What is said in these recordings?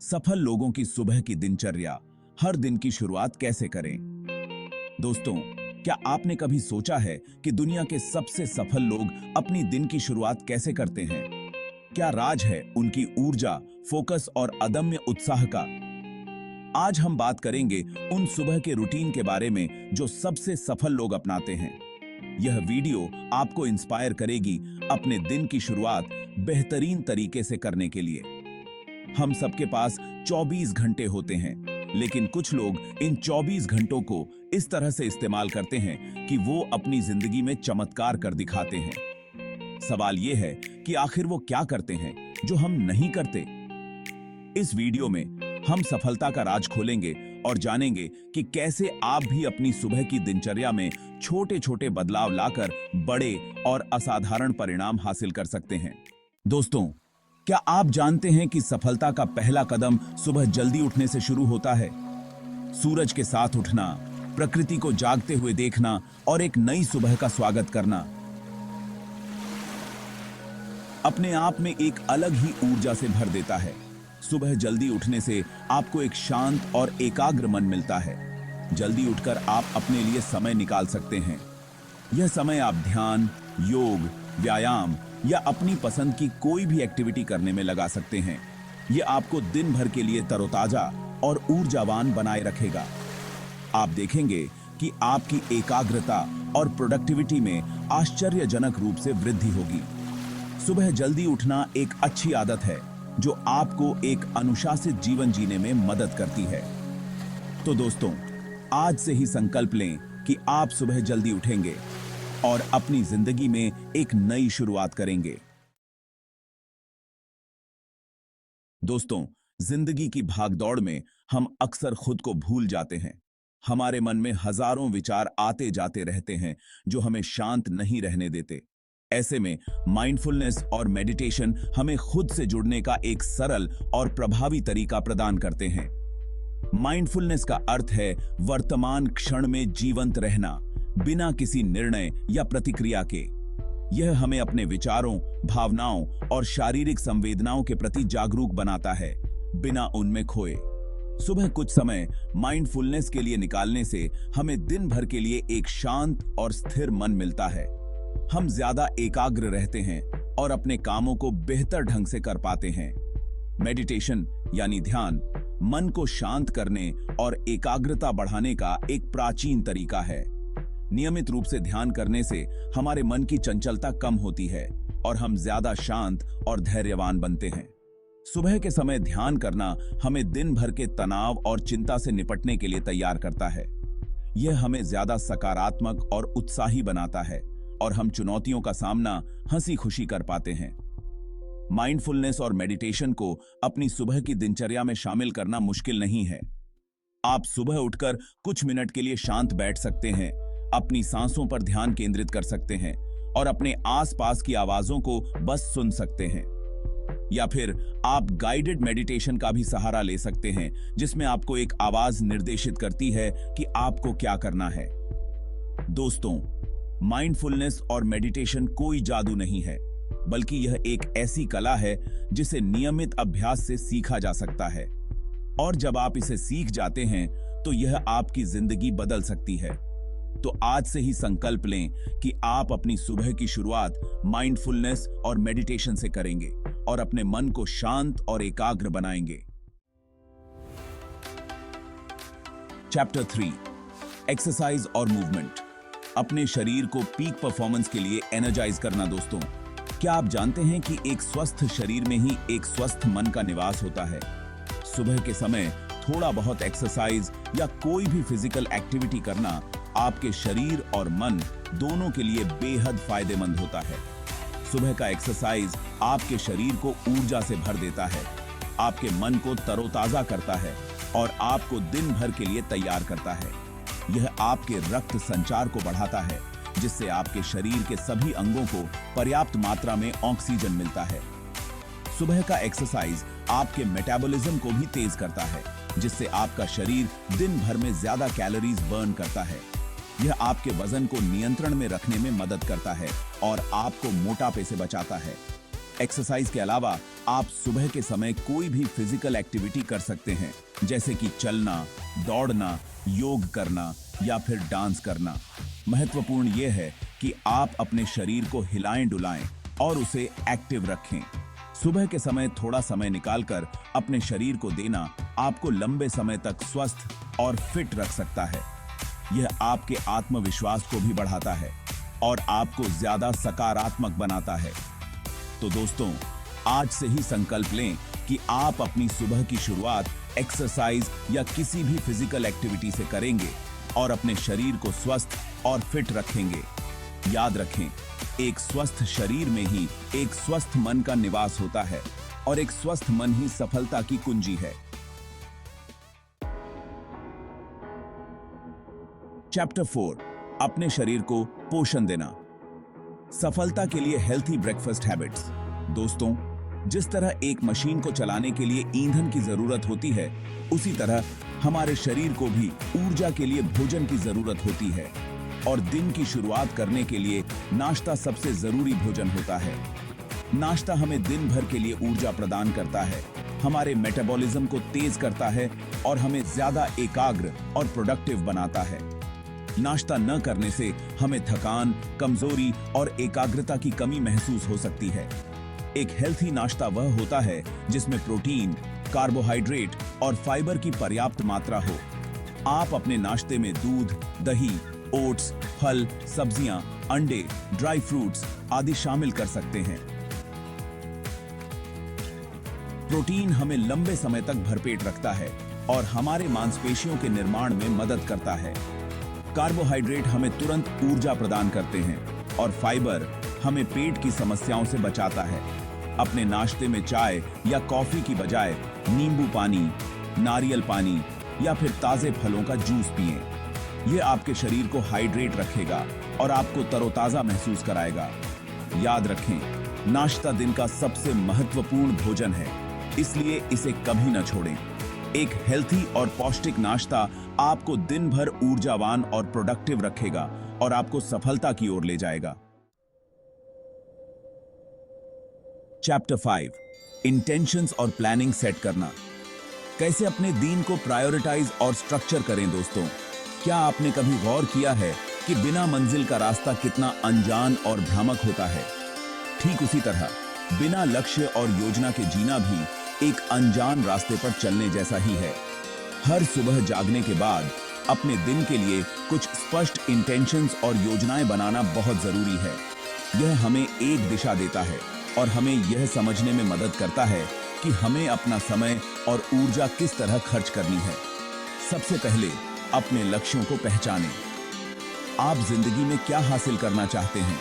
सफल लोगों की सुबह की दिनचर्या, हर दिन की शुरुआत कैसे करें। दोस्तों, क्या आपने कभी सोचा है कि दुनिया के सबसे सफल लोग अपनी दिन की शुरुआत कैसे करते हैं? क्या राज है उनकी ऊर्जा, फोकस और अदम्य उत्साह का? आज हम बात करेंगे उन सुबह के रूटीन के बारे में जो सबसे सफल लोग अपनाते हैं। यह वीडियो आपको इंस्पायर करेगी अपने दिन की शुरुआत बेहतरीन तरीके से करने के लिए। हम सबके पास 24 घंटे होते हैं, लेकिन कुछ लोग इन 24 घंटों को इस तरह से इस्तेमाल करते हैं कि वो अपनी जिंदगी में चमत्कार कर दिखाते हैं। सवाल यह है कि आखिर वो क्या करते हैं जो हम नहीं करते। इस वीडियो में हम सफलता का राज खोलेंगे और जानेंगे कि कैसे आप भी अपनी सुबह की दिनचर्या में छोटे छोटे बदलाव लाकर बड़े और असाधारण परिणाम हासिल कर सकते हैं। दोस्तों, क्या आप जानते हैं कि सफलता का पहला कदम सुबह जल्दी उठने से शुरू होता है? सूरज के साथ उठना, प्रकृति को जागते हुए देखना और एक नई सुबह का स्वागत करना अपने आप में एक अलग ही ऊर्जा से भर देता है। सुबह जल्दी उठने से आपको एक शांत और एकाग्र मन मिलता है। जल्दी उठकर आप अपने लिए समय निकाल सकते हैं। यह समय आप ध्यान, योग, व्यायाम या अपनी पसंद की कोई भी एक्टिविटी करने में लगा सकते हैं। यह आपको दिन भर के लिए तरोताजा और ऊर्जावान बनाए रखेगा। आप देखेंगे कि आपकी एकाग्रता और प्रोडक्टिविटी में आश्चर्यजनक रूप से वृद्धि होगी। सुबह जल्दी उठना एक अच्छी आदत है जो आपको एक अनुशासित जीवन जीने में मदद करती है। तो दोस्तों, आज से ही संकल्प लें कि आप सुबह जल्दी उठेंगे और अपनी जिंदगी में एक नई शुरुआत करेंगे। दोस्तों, जिंदगी की भागदौड़ में हम अक्सर खुद को भूल जाते हैं। हमारे मन में हजारों विचार आते जाते रहते हैं जो हमें शांत नहीं रहने देते। ऐसे में माइंडफुलनेस और मेडिटेशन हमें खुद से जुड़ने का एक सरल और प्रभावी तरीका प्रदान करते हैं। माइंडफुलनेस का अर्थ है वर्तमान क्षण में जीवंत रहना, बिना किसी निर्णय या प्रतिक्रिया के। यह हमें अपने विचारों, भावनाओं और शारीरिक संवेदनाओं के प्रति जागरूक बनाता है, बिना उनमें खोए। सुबह कुछ समय माइंडफुलनेस के लिए निकालने से हमें दिन भर के लिए एक शांत और स्थिर मन मिलता है। हम ज्यादा एकाग्र रहते हैं और अपने कामों को बेहतर ढंग से कर पाते हैं। मेडिटेशन यानी ध्यान मन को शांत करने और एकाग्रता बढ़ाने का एक प्राचीन तरीका है। नियमित रूप से ध्यान करने से हमारे मन की चंचलता कम होती है और हम ज्यादा शांत और धैर्यवान बनते हैं। सुबह के समय ध्यान करना हमें दिन भर के तनाव और चिंता से निपटने के लिए तैयार करता है। यह हमें ज्यादा सकारात्मक और उत्साही बनाता है और हम चुनौतियों का सामना हंसी खुशी कर पाते हैं। माइंडफुलनेस और मेडिटेशन को अपनी सुबह की दिनचर्या में शामिल करना मुश्किल नहीं है। आप सुबह उठकर कुछ मिनट के लिए शांत बैठ सकते हैं, अपनी सांसों पर ध्यान केंद्रित कर सकते हैं और अपने आसपास की आवाजों को बस सुन सकते हैं। या फिर आप गाइडेड मेडिटेशन का भी सहारा ले सकते हैं, जिसमें आपको एक आवाज निर्देशित करती है कि आपको क्या करना है। दोस्तों, माइंडफुलनेस और मेडिटेशन कोई जादू नहीं है, बल्कि यह एक ऐसी कला है जिसे नियमित अभ्यास से सीखा जा सकता है। और जब आप इसे सीख जाते हैं तो यह आपकी जिंदगी बदल सकती है। तो आज से ही संकल्प लें कि आप अपनी सुबह की शुरुआत माइंडफुलनेस और मेडिटेशन से करेंगे और अपने मन को शांत और एकाग्र बनाएंगे। चैप्टर 3, एक्सरसाइज और मूवमेंट। अपने शरीर को पीक परफॉर्मेंस के लिए एनर्जाइज करना। दोस्तों, क्या आप जानते हैं कि एक स्वस्थ शरीर में ही एक स्वस्थ मन का निवास होता है? सुबह के समय थोड़ा बहुत एक्सरसाइज या कोई भी फिजिकल एक्टिविटी करना आपके शरीर और मन दोनों के लिए बेहद फायदेमंद होता है। सुबह का एक्सरसाइज आपके शरीर को ऊर्जा से भर देता है, आपके मन को तरोताजा करता है और आपको दिन भर के लिए तैयार करता है। यह आपके रक्त संचार को बढ़ाता है, जिससे आपके शरीर के सभी अंगों को पर्याप्त मात्रा में ऑक्सीजन मिलता है। सुबह का एक्सरसाइज आपके मेटाबॉलिज्म को भी तेज करता है, जिससे आपका शरीर दिन भर में ज्यादा कैलोरीज बर्न करता है। यह आपके वजन को नियंत्रण में रखने में मदद करता है और आपको मोटापे से बचाता है। एक्सरसाइज के अलावा आप सुबह के समय कोई भी फिजिकल एक्टिविटी कर सकते हैं, जैसे कि चलना, दौड़ना, योग करना या फिर डांस करना। महत्वपूर्ण यह है कि आप अपने शरीर को हिलाएं डुलाएं और उसे एक्टिव रखें। सुबह के समय थोड़ा समय निकालकर अपने शरीर को देना आपको लंबे समय तक स्वस्थ और फिट रख सकता है। यह आपके आत्मविश्वास को भी बढ़ाता है और आपको ज्यादा सकारात्मक बनाता है। तो दोस्तों, आज से ही संकल्प लें कि आप अपनी सुबह की शुरुआत एक्सरसाइज या किसी भी फिजिकल एक्टिविटी से करेंगे और अपने शरीर को स्वस्थ और फिट रखेंगे। याद रखें, एक स्वस्थ शरीर में ही एक स्वस्थ मन का निवास होता है और एक स्वस्थ मन ही सफलता की कुंजी है। चैप्टर 4, अपने शरीर को पोषण देना। सफलता के लिए हेल्थी ब्रेकफास्ट हैबिट्स। दोस्तों, जिस तरह एक मशीन को चलाने के लिए ईंधन की जरूरत होती है, उसी तरह हमारे शरीर को भी ऊर्जा के लिए भोजन की जरूरत होती है और दिन की शुरुआत करने के लिए नाश्ता सबसे जरूरी भोजन होता है। नाश्ता हमें दिन भर के लिए ऊर्जा प्रदान करता है, हमारे मेटाबॉलिज्म को तेज करता है और हमें ज्यादा एकाग्र और प्रोडक्टिव बनाता है। नाश्ता न करने से हमें थकान, कमजोरी और एकाग्रता की कमी महसूस हो सकती है। एक हेल्थी नाश्ता वह होता है जिसमें प्रोटीन, कार्बोहाइड्रेट और फाइबर की पर्याप्त मात्रा हो। आप अपने नाश्ते में दूध, दही, ओट्स, फल, सब्जियां, अंडे, ड्राई फ्रूट्स आदि शामिल कर सकते हैं। प्रोटीन हमें लंबे समय तक भरपेट रखता है और हमारे मांसपेशियों के निर्माण में मदद करता है। कार्बोहाइड्रेट हमें तुरंत ऊर्जा प्रदान करते हैं और फाइबर हमें पेट की समस्याओं से बचाता है। अपने नाश्ते में चाय या कॉफी की बजाय नींबू पानी, नारियल पानी या फिर ताजे फलों का जूस पिएं। यह आपके शरीर को हाइड्रेट रखेगा और आपको तरोताजा महसूस कराएगा। याद रखें, नाश्ता दिन का सबसे महत्वपूर्ण भोजन है, इसलिए इसे कभी न छोड़ें। एक हेल्थी और पौष्टिक नाश्ता आपको दिन भर ऊर्जावान और प्रोडक्टिव रखेगा और आपको सफलता की ओर ले जाएगा। चैप्टर 5, इंटेंशंस और प्लानिंग सेट करना। कैसे अपने दिन को प्रायोरिटाइज और स्ट्रक्चर करें। दोस्तों, क्या आपने कभी गौर किया है कि बिना मंजिल का रास्ता कितना अनजान और भ्रामक होता है? ठीक उसी तरह बिना लक्ष्य और योजना के जीना भी एक अनजान रास्ते पर चलने जैसा ही है। हर सुबह जागने के बाद अपने दिन के लिए कुछ स्पष्ट इंटेंशंस और योजनाएं बनाना बहुत जरूरी है। यह हमें एक दिशा देता है और हमें यह समझने में मदद करता है कि हमें अपना समय और ऊर्जा किस तरह खर्च करनी है। सबसे पहले अपने लक्ष्यों को पहचानें। आप जिंदगी में क्या हासिल करना चाहते हैं?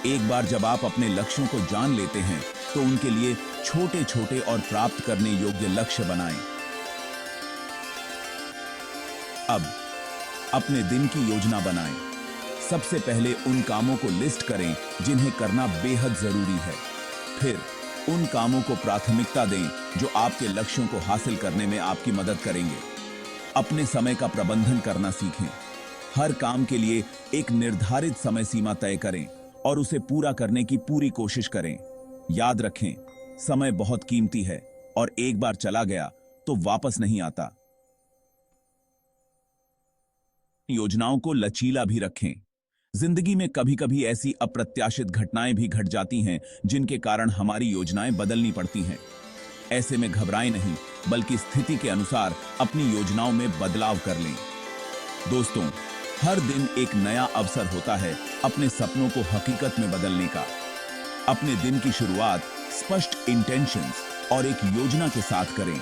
एक बार जब आप अपने लक्ष्यों को जान लेते हैं, तो उनके लिए छोटे छोटे और प्राप्त करने योग्य लक्ष्य बनाएं। अब अपने दिन की योजना बनाएं। सबसे पहले उन कामों को लिस्ट करें जिन्हें करना बेहद जरूरी है। फिर उन कामों को प्राथमिकता दें जो आपके लक्ष्यों को हासिल करने में आपकी मदद करेंगे। अपने समय का प्रबंधन करना सीखें। हर काम के लिए एक निर्धारित समय सीमा तय करें और उसे पूरा करने की पूरी कोशिश करें। याद रखें, समय बहुत कीमती है और एक बार चला गया तो वापस नहीं आता। योजनाओं को लचीला भी रखें। जिंदगी में कभी कभी ऐसी अप्रत्याशित घटनाएं भी घट जाती हैं जिनके कारण हमारी योजनाएं बदलनी पड़ती हैं। ऐसे में घबराएं नहीं, बल्कि स्थिति के अनुसार अपनी योजनाओं में बदलाव कर लें। दोस्तों, हर दिन एक नया अवसर होता है अपने सपनों को हकीकत में बदलने का। अपने दिन की शुरुआत स्पष्ट इंटेंशंस और एक योजना के साथ करें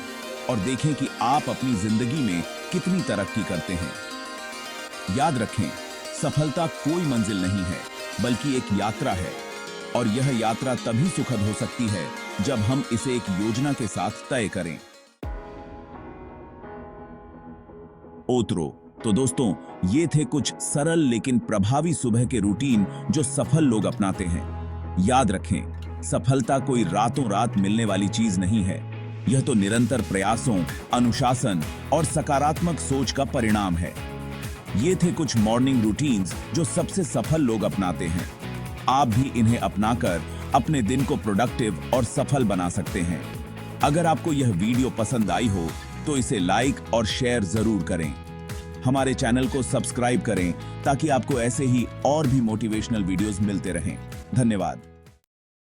और देखें कि आप अपनी जिंदगी में कितनी तरक्की करते हैं। याद रखें, सफलता कोई मंजिल नहीं है, बल्कि एक यात्रा है और यह यात्रा तभी सुखद हो सकती है जब हम इसे एक योजना के साथ तय करें। ओतरो। तो दोस्तों, ये थे कुछ सरल लेकिन प्रभावी सुबह के रूटीन जो सफल लोग अपनाते हैं। याद रखें, सफलता कोई रातों रात मिलने वाली चीज नहीं है। यह तो निरंतर प्रयासों, अनुशासन और सकारात्मक सोच का परिणाम है। ये थे कुछ मॉर्निंग रूटीन्स जो सबसे सफल लोग अपनाते हैं। आप भी इन्हें अपनाकर अपने दिन को प्रोडक्टिव और सफल बना सकते हैं। अगर आपको यह वीडियो पसंद आई हो तो इसे लाइक और शेयर जरूर करें। हमारे चैनल को सब्सक्राइब करें ताकि आपको ऐसे ही और भी मोटिवेशनल वीडियोस मिलते रहें। धन्यवाद।